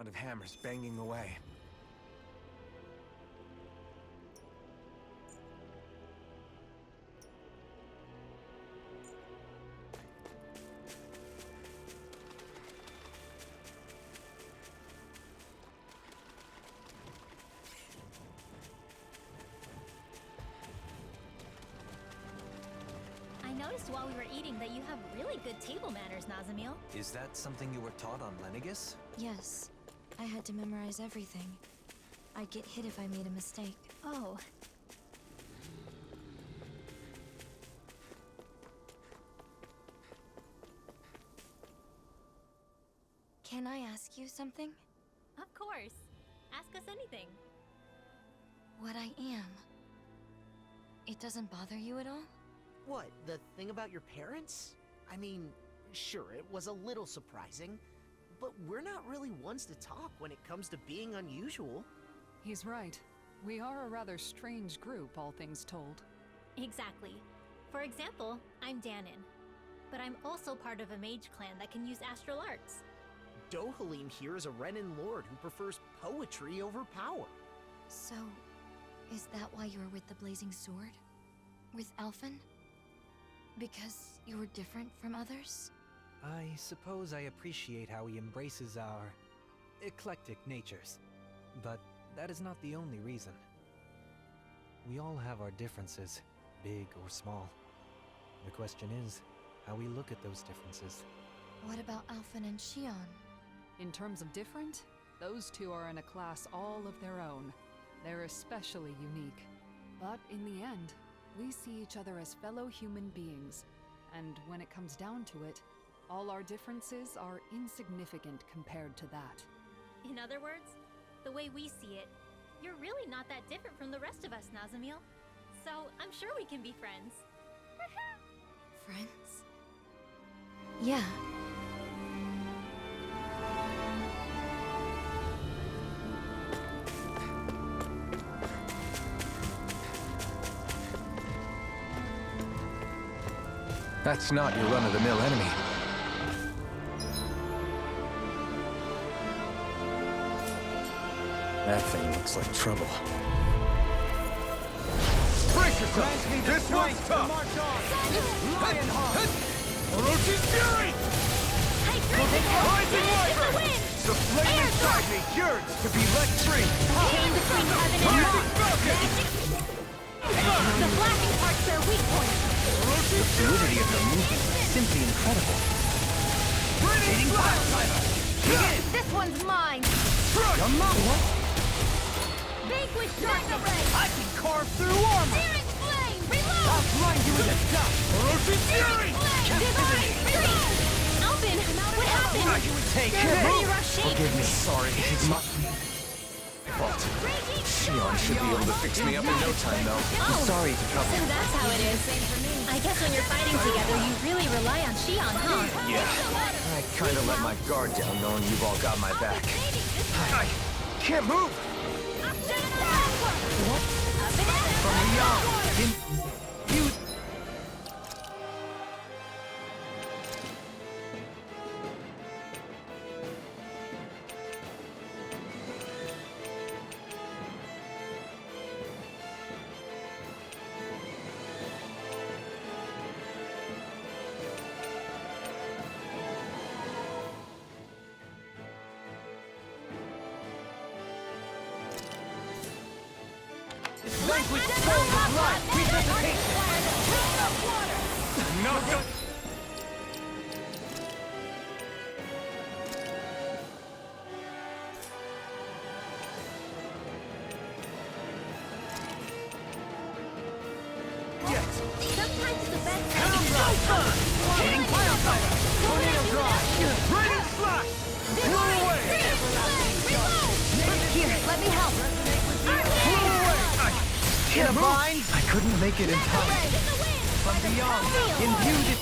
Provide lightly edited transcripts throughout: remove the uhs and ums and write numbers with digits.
of hammers banging away. I noticed while we were eating that you have really good table manners, Nazamil. Is that something you were taught on Lenegus? Yes. I had to memorize everything. I'd get hit if I made a mistake. Oh. Can I ask you something? Of course. Ask us anything. What I am. It doesn't bother you at all? What, the thing about your parents? I mean, sure, it was a little surprising, but we're not really ones to talk when it comes to being unusual. He's right. We are a rather strange group, all things told. Exactly. For example, I'm Danon. But I'm also part of a mage clan that can use astral arts. Dohalim here is a Renin lord who prefers poetry over power. So, is that why you're with the Blazing Sword? With Alphen? Because you were different from others? I suppose I appreciate how he embraces our eclectic natures. But that is not the only reason. We all have our differences, big or small. The question is, how we look at those differences. What about Alphen and Shion? In terms of different, those two are in a class all of their own. They're especially unique. But in the end, we see each other as fellow human beings. And when it comes down to it, all our differences are insignificant compared to that. In other words, the way we see it, you're really not that different from the rest of us, Nazamil. So I'm sure we can be friends. Friends? Yeah. That's not your run-of-the-mill enemy. That thing looks like trouble. Brace yourself! This one's tough! Lionheart! Orochi's Fury! Rising Wyvern! The flame inside me yearns to be let free! Chain between heaven and earth! The flashing parts are weak points! The fluidity of the movement is simply incredible. Radiating Blast! This one's mine! Come on, what? Vanquish Mega Ray! I can carve through armor! Searing Flame! Reload! I'll grind you into dust! Orochi's Fury! Divine Freeze! Alvin, what happened? You would take Your it! Ready Rush shape! Forgive me, sorry. It's my fault. Raging Shion should be able to fix me up in no time, though. Oh, Sorry to trouble so you. that's how it is. I guess when you're fighting together, you really rely on Shion, huh? Yeah, I kinda let my guard down knowing you've all got my back. I can't move! What? From beyond! You... Language soul of life! Resuscitation! No, don't... Sometimes the best Hitting Fire Fire! Tornado Drive! Raining Slash! Blow away! Here, let me help. Blow away! Can't move! I couldn't make it in time. From beyond, imbued it...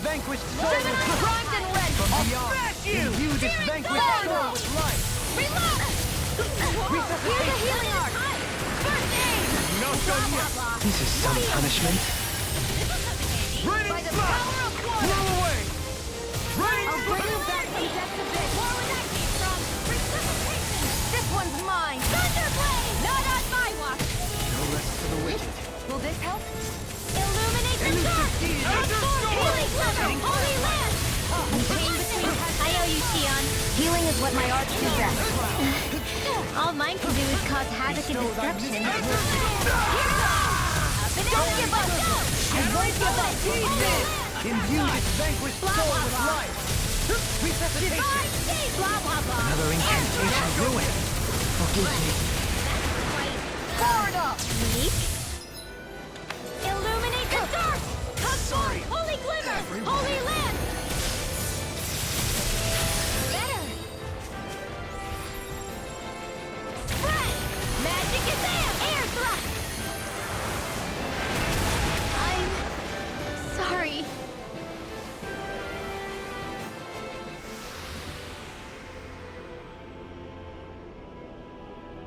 Vanquished soul with Primed and ready. From beyond, imbued its vanquished soul with life. Reload! Here's a healing arc. First aid. No done yet. This is some punishment. Raining By the Slash! power of water. Blow away! Raining I'll bring you back from death to bit. the wicked. Will this help? Illuminate the dark! Transform healing lever! Holy land! I owe you, Tion. Healing is what my arts do best. All mine can do is cause havoc and destruction. Up and don't give up! I won't give up! Imbue its vanquished soul with life. Resuscitation. Blah, blah, blah. Another incantation ruined. Forgive me. Powered up! Weak. Illuminate the dark! Sorry. Holy glimmer! Holy land! Better! Spread! Magic is there! Air thrust! I'm sorry.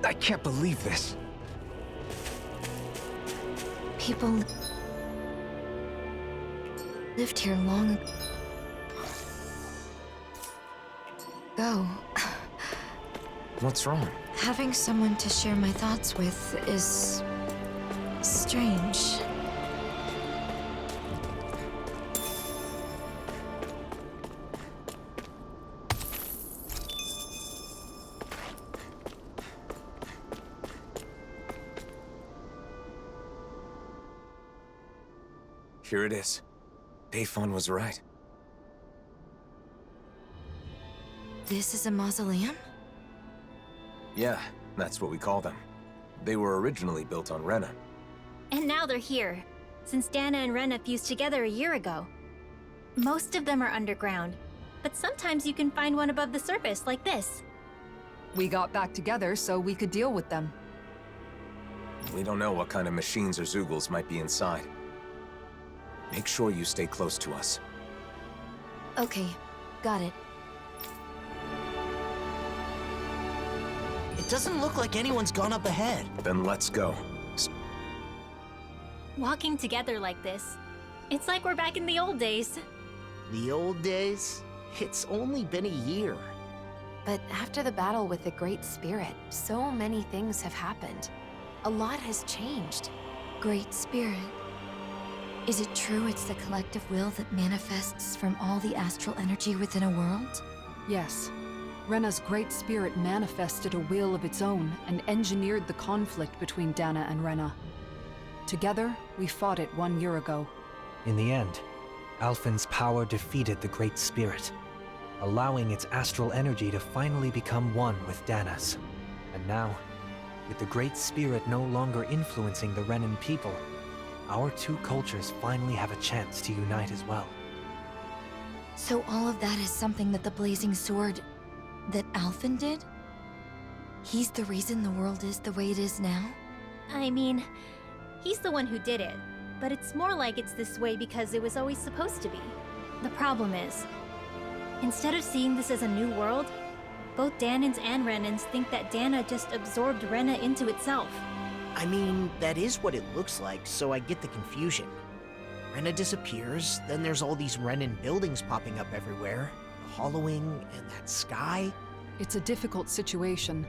I can't believe this. People lived here long ago. What's wrong? Having someone to share my thoughts with is strange. Here it is. Bayfon was right. This is a mausoleum? Yeah, that's what we call them. They were originally built on Rena. And now they're here, since Dana and Rena fused together a year ago. Most of them are underground, but sometimes you can find one above the surface, like this. We got back together so we could deal with them. We don't know what kind of machines or Zeugles might be inside. Make sure you stay close to us. Okay, got it. It doesn't look like anyone's gone up ahead. Then let's go. Walking together like this, it's like we're back in the old days. The old days? It's only been a year. But after the battle with the Great Spirit, so many things have happened. A lot has changed. Great Spirit. Is it true it's the collective will that manifests from all the astral energy within a world? Yes. Rena's great spirit manifested a will of its own and engineered the conflict between Dana and Rena. Together, we fought it 1 year ago. In the end, Alphen's power defeated the Great Spirit, allowing its astral energy to finally become one with Dana's. And now, with the Great Spirit no longer influencing the Renan people, our two cultures finally have a chance to unite as well. So all of that is something that the Blazing Sword... that Alphen did? He's the reason the world is the way it is now? I mean, he's the one who did it, but it's more like it's this way because it was always supposed to be. The problem is, instead of seeing this as a new world, both Danans and Renans think that Dana just absorbed Rena into itself. I mean, that is what it looks like, so I get the confusion. Rena disappears, then there's all these Renan buildings popping up everywhere. The hollowing, and that sky. It's a difficult situation.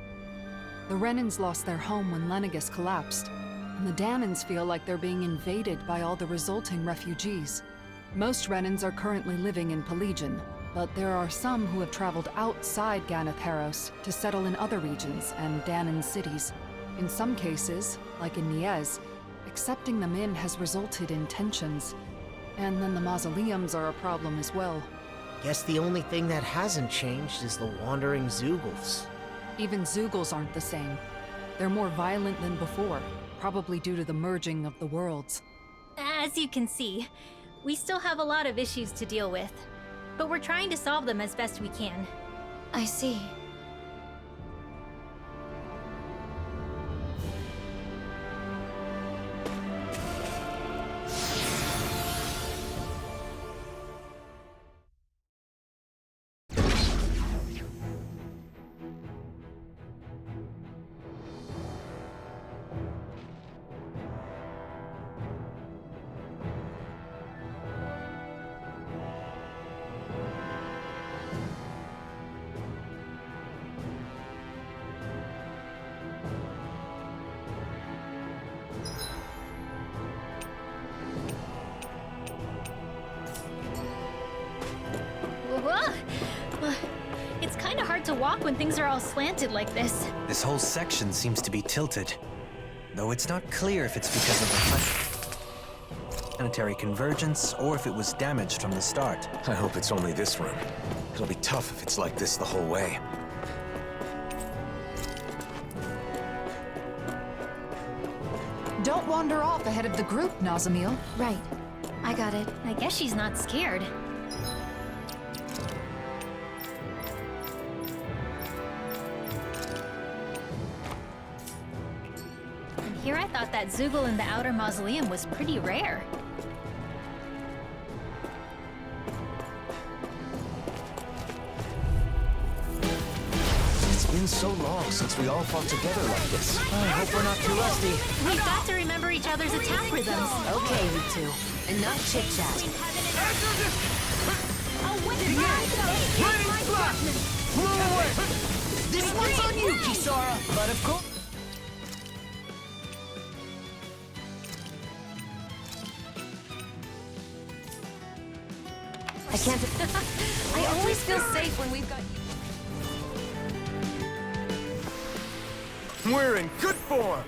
The Renans lost their home when Lenegus collapsed, and the Danans feel like they're being invaded by all the resulting refugees. Most Renans are currently living in Pelegion, but there are some who have traveled outside Ganath Haros to settle in other regions and Danan cities. In some cases, like in Niez, accepting them in has resulted in tensions. And then the mausoleums are a problem as well. Guess the only thing that hasn't changed is the wandering Zeugles. Even Zeugles aren't the same. They're more violent than before, probably due to the merging of the worlds. As you can see, we still have a lot of issues to deal with, but we're trying to solve them as best we can. I see. kinda hard to walk when things are all slanted like this. This whole section seems to be tilted. Though it's not clear if it's because of the planetary convergence or if it was damaged from the start. I hope it's only this room. It'll be tough if it's like this the whole way. Don't wander off ahead of the group, Nazamil. Right. I got it. I guess she's not scared. And here I thought that Zoogle in the outer mausoleum was pretty rare. It's been so long since we all fought together like this. I hope we're not too rusty. We've got to remember each other's attack rhythms. Okay, you two. Enough chit-chat. This one's on you, Kisara! But of course... I can't... I always feel safe when we've got you. We're in good form!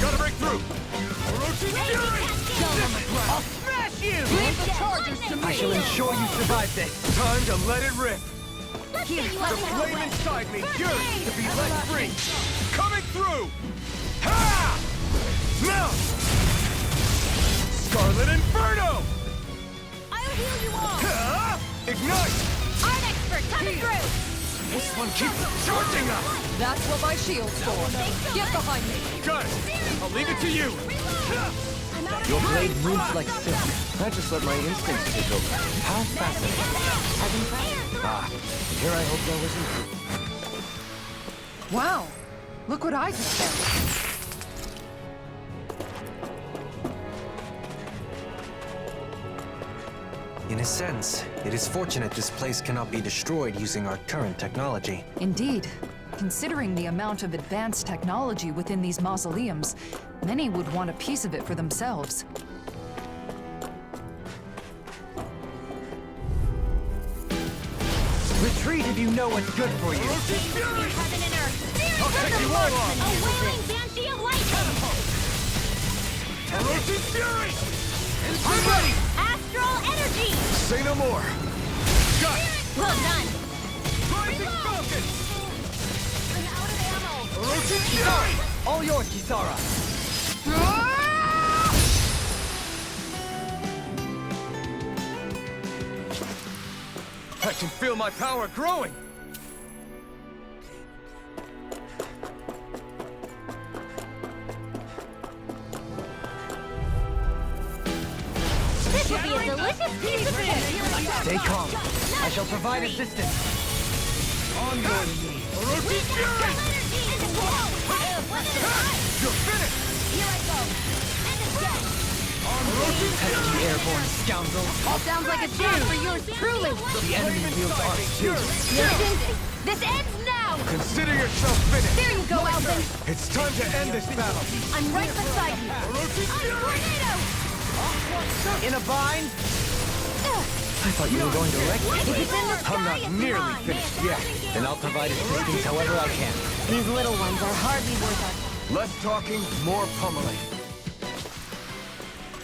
Gotta break through! Orochi's Fury! I'll smash you! I shall ensure you survive this. Time to let it rip. The flame inside me yearns to be let free. Coming through! Ha! Now! Scarlet Inferno! I'll heal you all! Ha! Ignite! Art expert coming through! This one keeps charging us! That's what my shield's for. Get behind me. Got it! I'll leave it to you! Your blade moves like silk. I just let my instincts take over. How fascinating. Ah, here I hope there was improvement. Wow. Look what I just found. In a sense, it is fortunate this place cannot be destroyed using our current technology. Indeed. Considering the amount of advanced technology within these mausoleums, many would want a piece of it for themselves. Retreat if you know what's good for you! Heaven and earth! I'll take you all on! A wailing banshee of lightning! Orochi's Fury! I'm ready! Astral energy! Say no more! Got it! Well done! Rising Falcon! Orochi's Fury! All yours, Kisara! I can feel my power growing! This will be a delicious piece of cake! Stay calm. I shall provide assistance. On your knees. Orochi's Fury! You're finished! Here I go! And again! Orochi's Fury! Airborne scoundrel! Sounds like a job for yours truly! The enemy wields arms too. This ends now! Consider yourself finished! There you go, Alvin! It's time to end this battle! I'm right beside you! Orochi's Fury! Tornado! In a bind? I thought you were going to wreck me. If it's in the sky, I'm not it's nearly mine. finished yet, and I'll provide assistance however I can. These little ones are hardly worth our time. Less talking, more pummeling.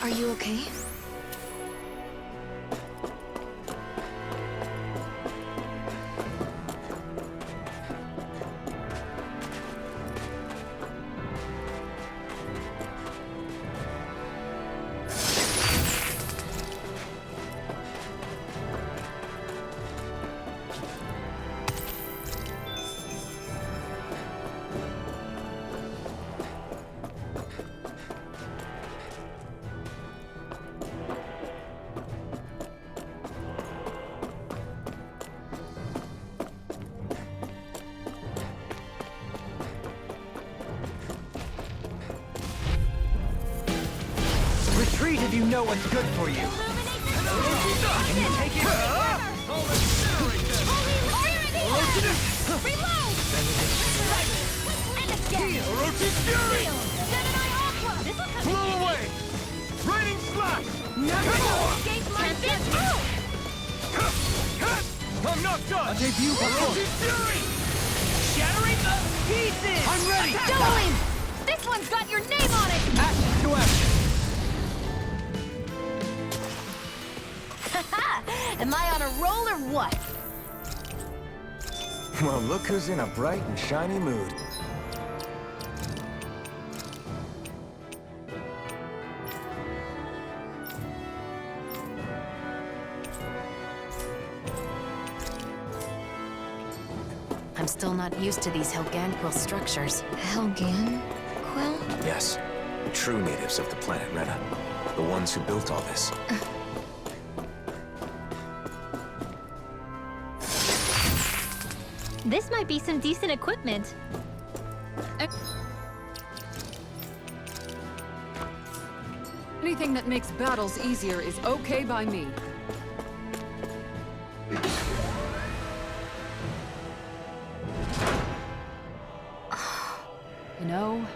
Are you okay? Each of you know what's good for you. Can you take it? Reload! And again! Orochi Fury! This'll come Blow in handy. away! Raining slash! Escape my fist! I'm not done! A debut Orochi Fury! Shattering the pieces! I'm ready! Dueling! This one's got your name on it! Action to action! Am I on a roll or what? Well, look who's in a bright and shiny mood. I'm still not used to these Helganquil structures. Helgan? Quill? Yes, the true natives of the planet Rena. The ones who built all this. This might be some decent equipment. Anything that makes battles easier is okay by me. You know,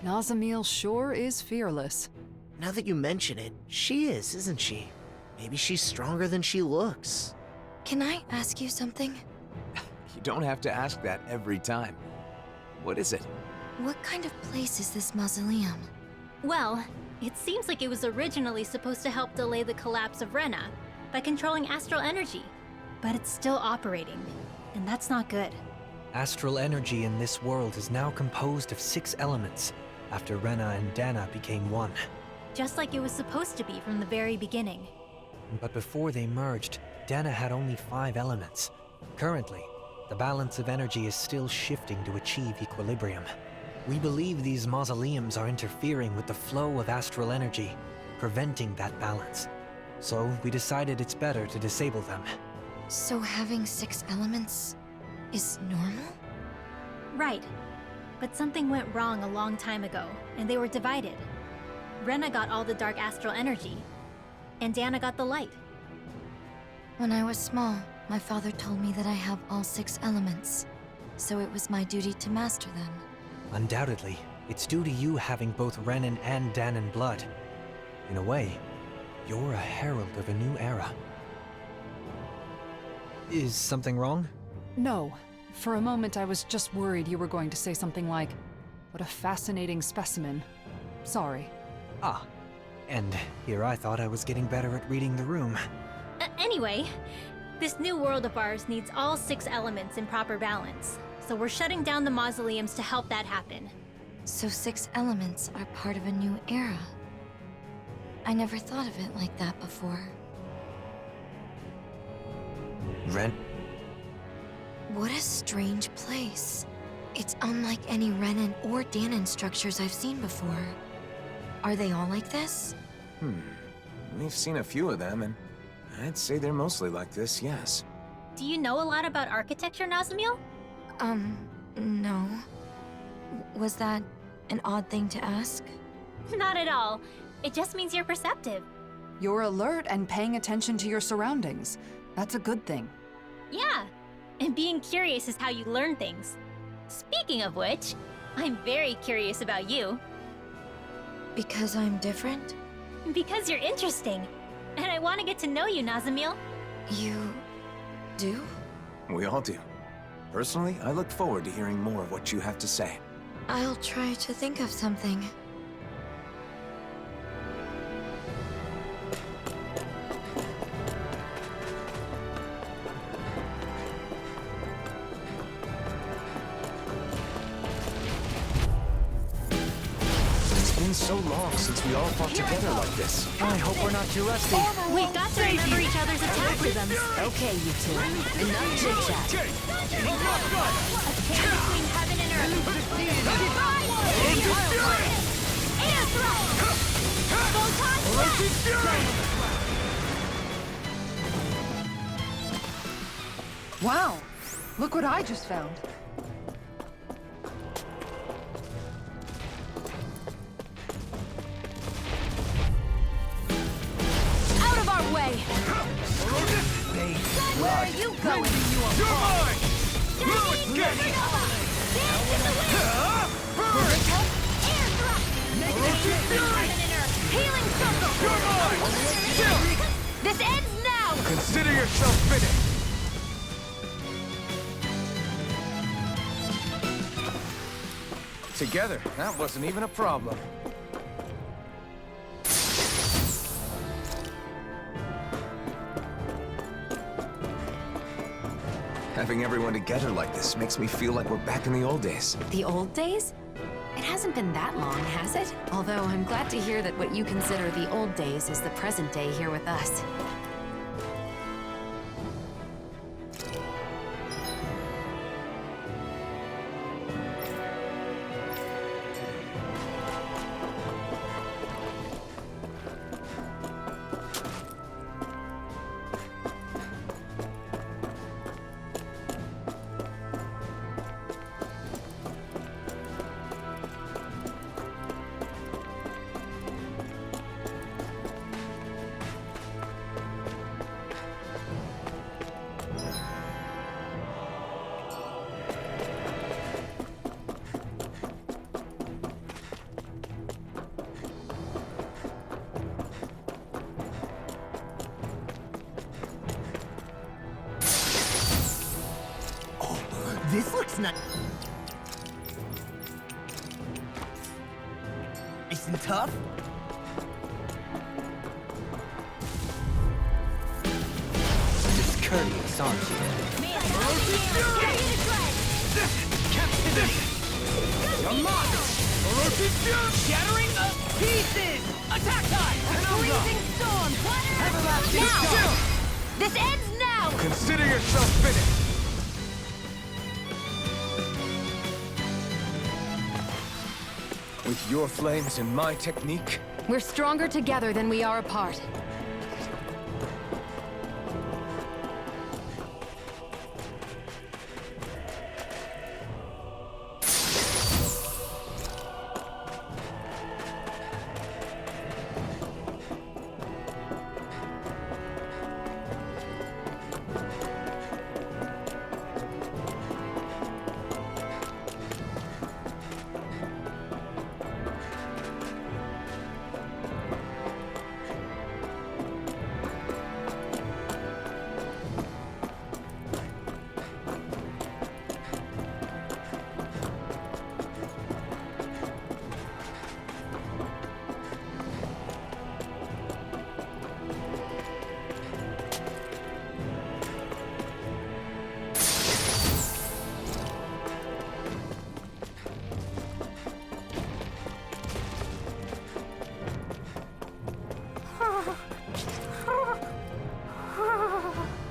Nazamil sure is fearless. Now that you mention it, she is, isn't she? Maybe she's stronger than she looks. Can I ask you something? You don't have to ask that every time. What is it? What kind of place is this mausoleum? Well, it seems like it was originally supposed to help delay the collapse of Rena by controlling astral energy. But it's still operating, and that's not good. Astral energy in this world is now composed of 6 elements, after Rena and Dana became one. Just like it was supposed to be from the very beginning. But before they merged, Dana had only 5 elements. Currently, the balance of energy is still shifting to achieve equilibrium. We believe these mausoleums are interfering with the flow of astral energy, preventing that balance. So we decided it's better to disable them. So having 6 elements is normal? Right. But something went wrong a long time ago, and they were divided. Rena got all the dark astral energy, and Dana got the light. When I was small, my father told me that I have all 6 elements, so it was my duty to master them. Undoubtedly, it's due to you having both Renan and Danan blood. In a way, you're a herald of a new era. Is something wrong? No. For a moment, I was just worried you were going to say something like, "What a fascinating specimen." Sorry. Ah, and here I thought I was getting better at reading the room. Anyway, this new world of ours needs all 6 elements in proper balance. So we're shutting down the mausoleums to help that happen. So 6 elements are part of a new era. I never thought of it like that before. Ren? What a strange place. It's unlike any Renan or Danan structures I've seen before. Are they all like this? We've seen a few of them, and I'd say they're mostly like this, yes. Do you know a lot about architecture, Nazamil? No. Was that an odd thing to ask? Not at all. It just means you're perceptive. You're alert and paying attention to your surroundings. That's a good thing. Yeah, and being curious is how you learn things. Speaking of which, I'm very curious about you. Because I'm different? Because you're interesting. And I want to get to know you, Nazamil. You do? We all do. Personally, I look forward to hearing more of what you have to say. I'll try to think of something. It's been so long since we all fought together like this. I hope we're not too rusty. We've got to remember each other's attack rhythms. Okay, you two. Enough chit-chat. A chain between heaven and earth. Air throw! Wow! Look what I just found. are you going? You're mine! No escape! Healing circle! You're mine! This ends now! Consider yourself finished! Together, that wasn't even a problem. Having everyone together like this makes me feel like we're back in the old days. The old days? It hasn't been that long, has it? Although I'm glad to hear that what you consider the old days is the present day here with us. This looks nice and tough. Discourteous, aren't you? You're mine! Shattering of pieces! Attack time! Freezing storm! Now! This ends now! Consider yourself finished! With your flames and my technique, We're stronger together than we are apart.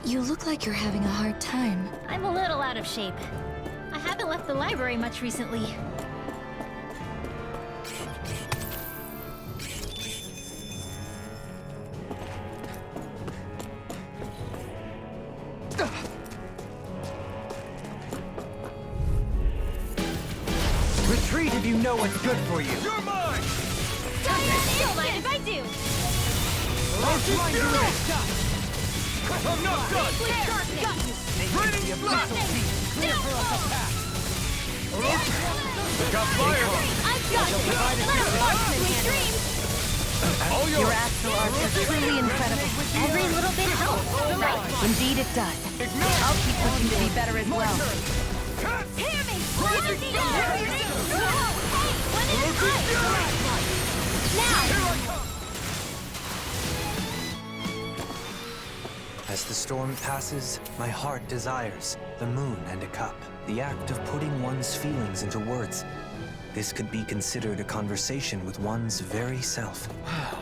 You look like you're having a hard time. I'm a little out of shape. I haven't left the library much recently. Retreat if you know what's good for you. you're mine! Don't mind if I do! I'm not done! Raining blast! Got fire! I've got you! Little marksman dreams! All yours! Your astral arts are truly incredible. Every little bit helps. Indeed it does. I'll keep pushing to be better as well. Hear me! Hey! When it's now! As the storm passes, my heart desires the moon and a cup. The act of putting one's feelings into words. This could be considered a conversation with one's very self. Wow,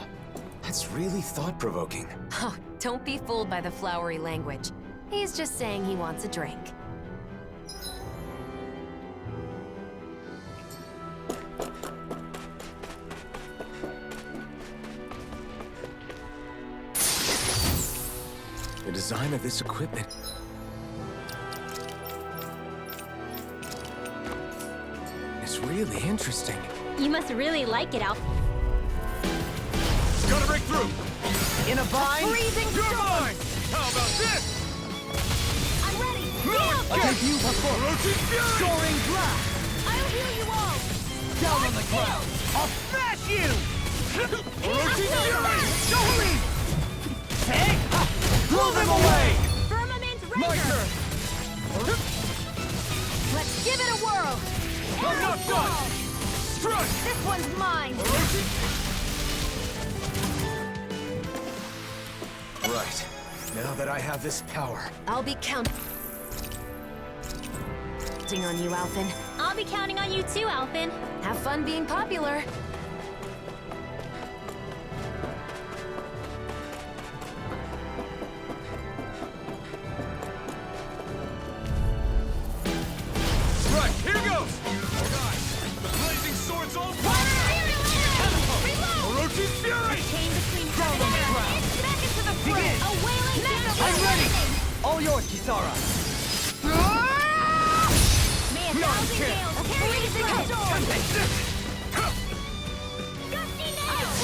that's really thought-provoking. Oh, don't be fooled by the flowery language. He's just saying he wants a drink. The design of this equipment. It's really interesting. You must really like it, Alf. Gotta break through! In a bind? You're mine! How about this? A debut performance! Soaring blast! I'll heal you all! Down on the ground! I'll smash you! Orochi Fury! Showy! Hey! Blow them away! Firmament My Razor! turn! Let's give it a whirl! I'm not done! Strike! This one's mine! Orochi! Right. Now that I have this power. I'll be counting on you, Alphen. I'll be counting on you too, Alphen. Have fun being popular. Right, here goes! Guys, the blazing sword's all fire! Orochi Fury! Chain between Down heaven on the and ground. earth. Back into the fray. Begin. A wailing mega I'm ready! All yours, Kisara! May a None thousand can. gales freeze the storm. Gusty nails.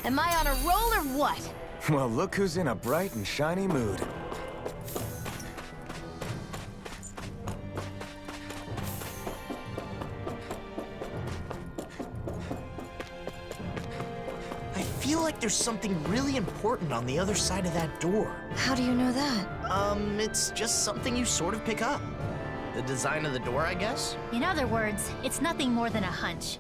Am I on a roll or what? Well, look who's in a bright and shiny mood. I feel like there's something really important on the other side of that door. How do you know that? It's just something you sort of pick up. The design of the door, I guess? In other words, it's nothing more than a hunch.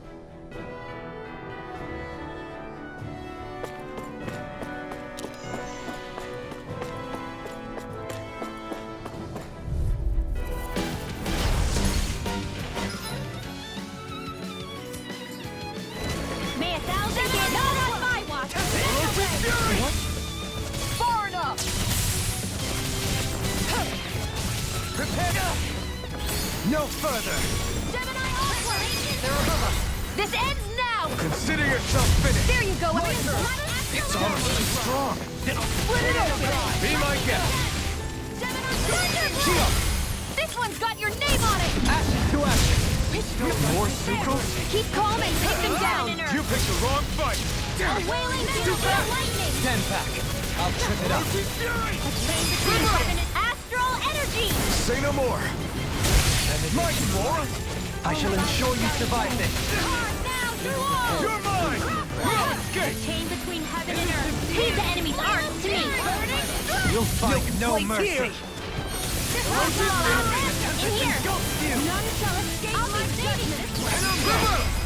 May a thousand gales not on my watch. What? Far enough. Prepare! No further! Gemini Aqua. They're above us. This ends now. Consider yourself finished! There you go. It's honestly strong. Split it open. Be my guest! Gemini Thunder. Shield! This one's got your name on it. Ashes to ashes! More Zuko? Keep calm and take them down. You picked the wrong fight! A wailing super lightning. 10-pack. I'll trip it up. Orochi Fury! A chain between heaven and astral energy. Say no more. Mike more! I shall ensure you survive this. Hard now, you all. You're mine! We'll A escape! chain between heaven and earth. Leave the enemy's arms to me. You'll find no Wait mercy. here. This one's all in here. None shall escape my judgment.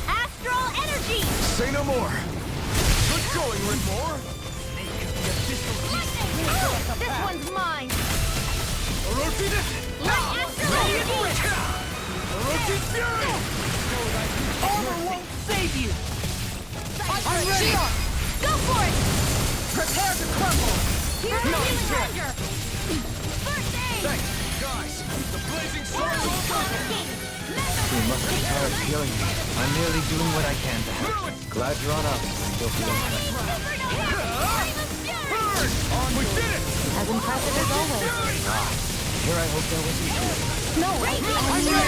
Astral energy. Say no more. Good going, Ridmore! This one's mine. Orochi this! Light astral energy. Orochi Fury! Armor won't save you. I'm ready! Go for it. Prepare to crumble. Here's the healing ranger. First aid. Thanks, guys! The blazing sword's all gone! You must be tired of healing me. I'm merely doing what I can to help. Glad you're on up. Still feeling Burn! We did it! As impressive as always. Here I hope there was equal. No, right. I'm ready!